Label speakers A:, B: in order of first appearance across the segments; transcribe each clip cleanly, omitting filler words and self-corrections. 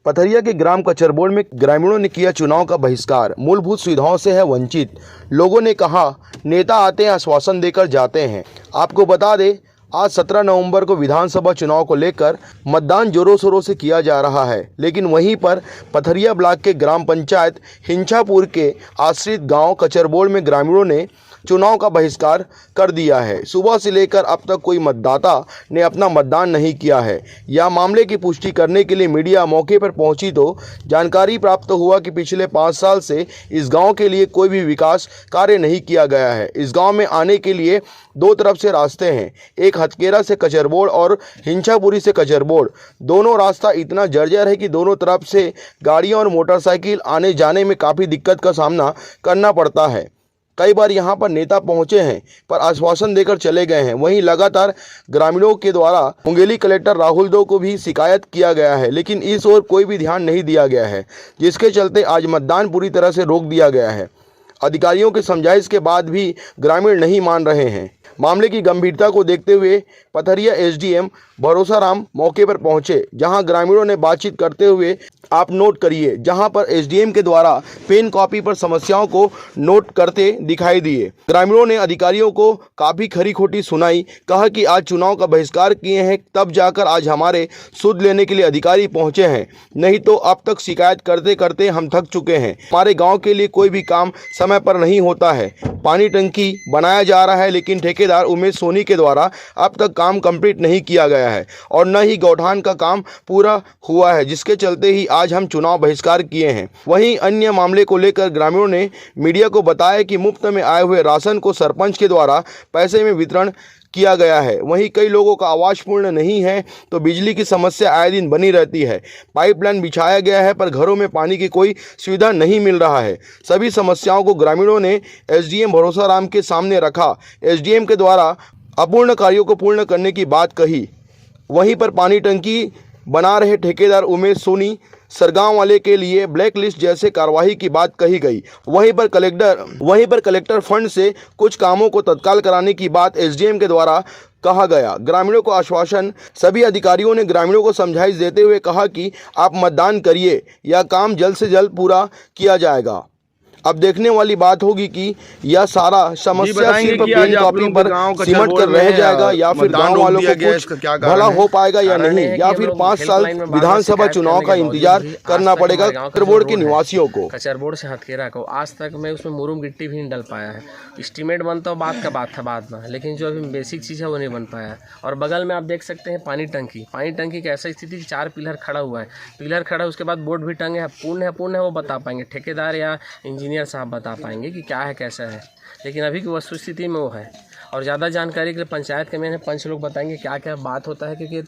A: पथरिया के ग्राम कचरबोड़ में ग्रामीणों ने किया चुनाव का बहिष्कार। मूलभूत सुविधाओं से है वंचित। लोगों ने कहा, नेता आते हैं, आश्वासन देकर जाते हैं। आपको बता दें, आज 17 नवंबर को विधानसभा चुनाव को लेकर मतदान जोरों शोरों से किया जा रहा है, लेकिन वहीं पर पथरिया ब्लॉक के ग्राम पंचायत हिंचापुर के आश्रित गांव कचरबोड़ में ग्रामीणों ने चुनाव का बहिष्कार कर दिया है। सुबह से लेकर अब तक कोई मतदाता ने अपना मतदान नहीं किया है। यह मामले की पुष्टि करने के लिए मीडिया मौके पर पहुंची तो जानकारी प्राप्त हुआ कि पिछले 5 साल से इस गांव के लिए कोई भी विकास कार्य नहीं किया गया है। इस गांव में आने के लिए 2 तरफ से रास्ते हैं, एक हथकेरा से कचरबोड़ और हिंचापुरी से कचरबोड़। दोनों रास्ता इतना जर्जर है कि दोनों तरफ से गाड़ियां और मोटरसाइकिल आने जाने में काफ़ी दिक्कत का सामना करना पड़ता है। कई बार यहां पर नेता पहुंचे हैं पर आश्वासन देकर चले गए हैं। वहीं लगातार ग्रामीणों के द्वारा मुंगेली कलेक्टर राहुल दो को भी शिकायत किया गया है, लेकिन इस ओर कोई भी ध्यान नहीं दिया गया है, जिसके चलते आज मतदान पूरी तरह से रोक दिया गया है। अधिकारियों की समझाइश के बाद भी ग्रामीण नहीं मान रहे हैं। मामले की गंभीरता को देखते हुए पथरिया एसडीएम भरोसा राम मौके पर पहुंचे, जहां ग्रामीणों ने बातचीत करते हुए, आप नोट करिए, जहां पर एसडीएम के द्वारा पेन कॉपी पर समस्याओं को नोट करते दिखाई दिए। ग्रामीणों ने अधिकारियों को काफ़ी खरी खोटी सुनाई, कहा कि आज चुनाव का बहिष्कार किए हैं, तब जाकर आज हमारे सुध लेने के लिए अधिकारी पहुंचे हैं, नहीं तो अब तक शिकायत करते करते हम थक चुके हैं। हमारे गाँव के लिए कोई भी काम समय पर नहीं होता है। पानी टंकी बनाया जा रहा है, लेकिन ठेकेदार उमेश सोनी के द्वारा अब तक काम कंप्लीट नहीं किया गया है और न ही गौठान का काम पूरा हुआ है, जिसके चलते ही आज हम चुनाव बहिष्कार किए हैं। वहीं अन्य मामले को लेकर ग्रामीणों ने मीडिया को बताया कि मुफ्त में आए हुए राशन को सरपंच के द्वारा पैसे में वितरण किया गया है। वहीं कई लोगों का आवास पूर्ण नहीं है तो बिजली की समस्या आए दिन बनी रहती है। पाइपलाइन बिछाया गया है पर घरों में पानी की कोई सुविधा नहीं मिल रहा है। सभी समस्याओं को ग्रामीणों ने एसडीएम भरोसा राम के सामने रखा। एसडीएम के द्वारा अपूर्ण कार्यों को पूर्ण करने की बात कही। वहीं पर पानी टंकी बना रहे ठेकेदार उमेश सोनी सरगांव वाले के लिए ब्लैक लिस्ट जैसे कार्रवाई की बात कही गई। वहीं पर कलेक्टर फंड से कुछ कामों को तत्काल कराने की बात एसडीएम के द्वारा कहा गया। ग्रामीणों को आश्वासन। सभी अधिकारियों ने ग्रामीणों को समझाइश देते हुए कहा कि आप मतदान करिए, यह काम जल्द से जल्द पूरा किया जाएगा। अब देखने वाली बात होगी कि यह सारा समस्या सिर्फ पेन कॉपी पर सिमट कर रह जाएगा या फिर गांव वालों को कुछ भला हो पाएगा या नहीं, या फिर 5 साल विधानसभा चुनाव का इंतजार करना पड़ेगा कचरबोड़ के निवासियों को।
B: कचरबोड़ से हथकेरा को आज तक मैं उसमें मुरुम गिट्टी भी नहीं डल पाया है। एस्टीमेट बनता हो बात का बात था बाद में, लेकिन जो अभी बेसिक चीज़ है वो नहीं बन पाया है। और बगल में आप देख सकते हैं पानी टंकी की ऐसा स्थिति कि 4 पिलर खड़ा हुआ है। पिलर खड़ा है, उसके बाद बोर्ड भी टंगे हैं। पूर्ण है वो बता पाएंगे ठेकेदार या इंजीनियर साहब बता पाएंगे कि क्या है कैसा है, लेकिन अभी की वस्तुस्थिति में वो है। और ज़्यादा जानकारी के लिए पंचायत के मैंने पंच लोग बताएंगे क्या क्या बात होता है, क्योंकि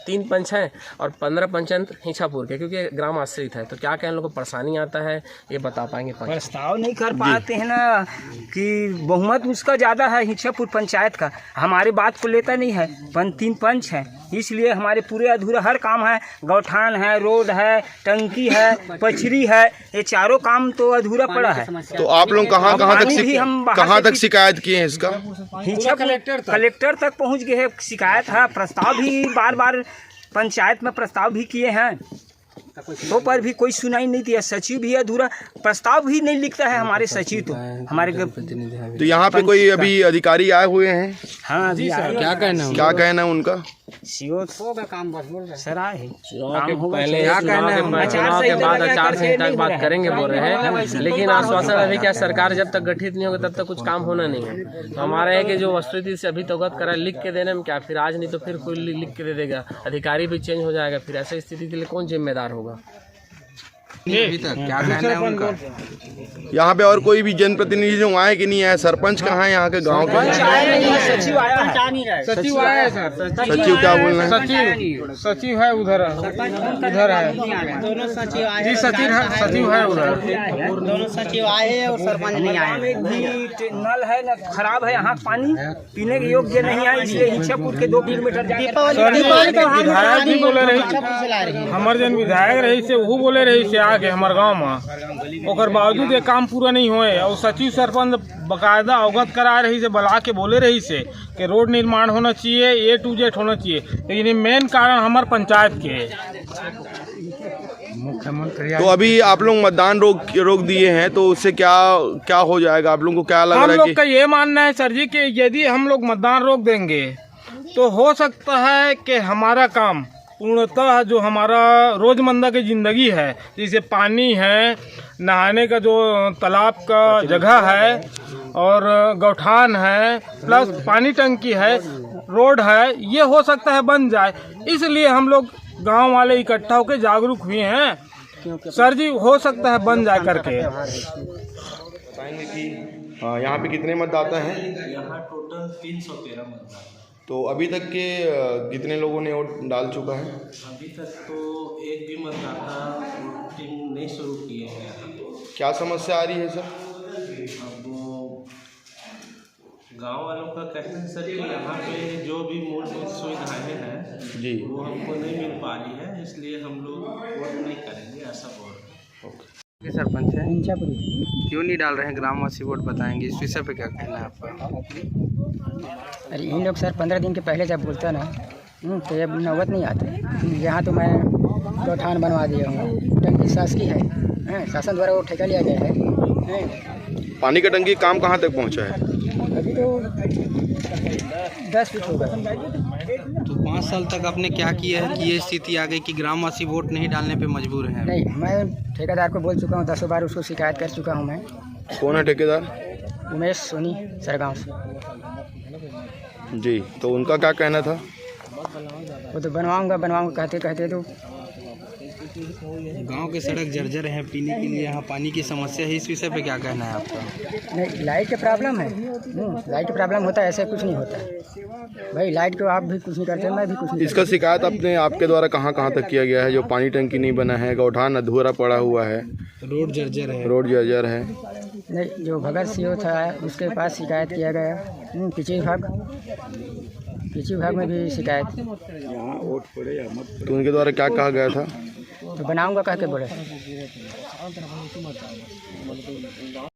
B: तीन पंच हैं और 15 पंचायत हिंचापुर के, क्योंकि ग्राम आश्रित है, तो क्या क्या इन लोगों को परेशानी आता है ये बता पाएंगे।
C: प्रस्ताव नहीं कर पाते हैं ना कि बहुमत उसका ज़्यादा है हिंचापुर पंचायत का, हमारी बात को लेता नहीं है। 3 पंच हैं, इसलिए हमारे पूरे अधूरा हर काम है। गौठान है, रोड है, टंकी है, पचरी है, ये चारों काम तो अधूरा पड़ा है।
A: तो आप लोग कहाँ तक शिकायत किए हैं इसका?
C: कलेक्टर तक पहुंच गए हैं। शिकायत है, प्रस्ताव भी बार पंचायत में प्रस्ताव भी किए हैं, तो पर भी कोई सुनाई नहीं दिया। सचिव भी अधूरा, प्रस्ताव भी नहीं लिखता है हमारे सचिव तो हमारे।
A: तो यहाँ पे कोई अभी अधिकारी आए हुए हैं?
C: हाँ जी,
A: क्या कहना है उनका?
C: सर आए
B: पहले चुनाव के बाद आचार संहिता की बात करेंगे बोल रहे हैं, लेकिन आश्वासन अभी क्या, सरकार जब तक गठित नहीं होगी तब तक कुछ काम होना नहीं है। तो हमारा है कि जो वस्तुस्थिति से अभी अवगत करा, लिख के देने में क्या, फिर आज नहीं तो फिर कोई लिख के दे देगा, अधिकारी भी चेंज हो जाएगा, फिर ऐसी स्थिति के लिए कौन जिम्मेदार होगा?
D: अभी तक क्या कहना है उनका?
A: यहाँ पे और कोई भी जनप्रतिनिधि जो आए कि नहीं आए? सरपंच कहाँ है यहाँ के गाँव के?
C: सचिव आया है।
D: सचिव आया है सर।
A: सचिव क्या बोल रहे हैं?
D: सचिव है उधर है।
C: दोनों सचिव आए
D: जी, सचिव है उधर।
C: दोनों सचिव आए और सरपंच नहीं आए। नल है ना खराब है, यहाँ पानी पीने के योग्य नहीं है, इसलिए हिंचापुर के 2 किलोमीटर
D: विधायक भी बोले रही, हमारे जन विधायक रही से वो बोले रही से आके हमारे गाँव में, ओकर बावजूद ये काम पूरा नहीं हुए। और सचिव सरपंच बाकायदा अवगत करा रही से, बुला के बोले रही से कि रोड निर्माण होना चाहिए, A to Z होना चाहिए, लेकिन ये मेन कारण हमारे पंचायत के है।
C: मुख्यमंत्री
A: तो अभी आप लोग मतदान रोक दिए हैं, तो उससे क्या क्या हो जाएगा? आप लोगों को क्या लग
D: हम
A: रहा है
D: लोग
A: कि
D: का ये मानना है सर जी कि यदि हम लोग मतदान रोक देंगे तो हो सकता है कि हमारा काम पूर्णतः जो हमारा रोजमर्रा की ज़िंदगी है, जैसे पानी है, नहाने का जो तालाब का जगह है और गौठान है, प्लस पानी टंकी है, रोड है, ये हो सकता है बन जाए। इसलिए हम लोग गांव वाले इकट्ठा होकर जागरूक हुए हैं सर जी, हो सकता है बन जाए करके।
A: बताएंगे कि यहाँ पे कितने मतदाता हैं?
E: यहाँ टोटल 313 मतदाता।
A: तो अभी तक के कितने लोगों ने वोट डाल चुका है?
E: अभी तक तो एक भी मतदाता वोटिंग नहीं शुरू किए हैं यहाँ तो।
A: क्या समस्या आ रही है सर?
E: अब वो गांव वालों का कहना है सर कि यहाँ पे जो भी मूलभूत सुविधाएं हैं
A: जी,
E: वो हमको नहीं मिल पा रही है, इसलिए हम लोग वोट नहीं करेंगे, ऐसा बोल रहे हैं।
B: के सरपंच है, क्यों नहीं डाल रहे हैं ग्रामवासी वोट, बताएंगे इस विषय पे क्या कहना है आपका?
F: अरे इन लोग सर 15 दिन के पहले जब बोलता ना तो ये नौबत नहीं आती। यहाँ तो मैं गौठान बनवा दिया हूँ, टंकी शासकीय है, शासन द्वारा वो ठेका लिया गया है।
A: पानी का टंकी काम कहाँ तक पहुँचा है?
F: अभी तो 10 फीट होगा।
G: तो 5 साल तक आपने क्या किया है कि ये स्थिति आ गई कि ग्रामवासी वोट नहीं डालने पे मजबूर हैं?
F: नहीं, मैं ठेकेदार को बोल चुका हूँ, 10 बार उसको शिकायत कर चुका हूँ मैं।
A: कौन है ठेकेदार?
F: उमेश सोनी सरगांव से।
A: जी, तो उनका क्या कहना था?
F: वो तो बनवाऊँगा कहते कहते तो
G: गांव के सड़क जर्जर हैं, पीने के लिए यहाँ पानी की समस्या है, इस विषय पे क्या कहना है आपका?
F: नहीं, लाइट का प्रॉब्लम है। लाइट का प्रॉब्लम होता है, ऐसे कुछ नहीं होता भाई। लाइट को आप भी कुछ नहीं करते, मैं भी कुछ नहीं
A: इसका शिकायत अपने आपके द्वारा कहाँ कहाँ तक किया गया है? जो पानी टंकी नहीं बना है, गौठान अधूरा पड़ा हुआ है,
G: रोड जर्जर है,
A: रोड जर्जर है।
F: नहीं, जो भगत सीओ था उसके पास शिकायत किया गया। कृषि विभाग में भी शिकायत,
A: तो उनके द्वारा क्या कहा गया था?
F: तो बनाऊंगा कह के बोले।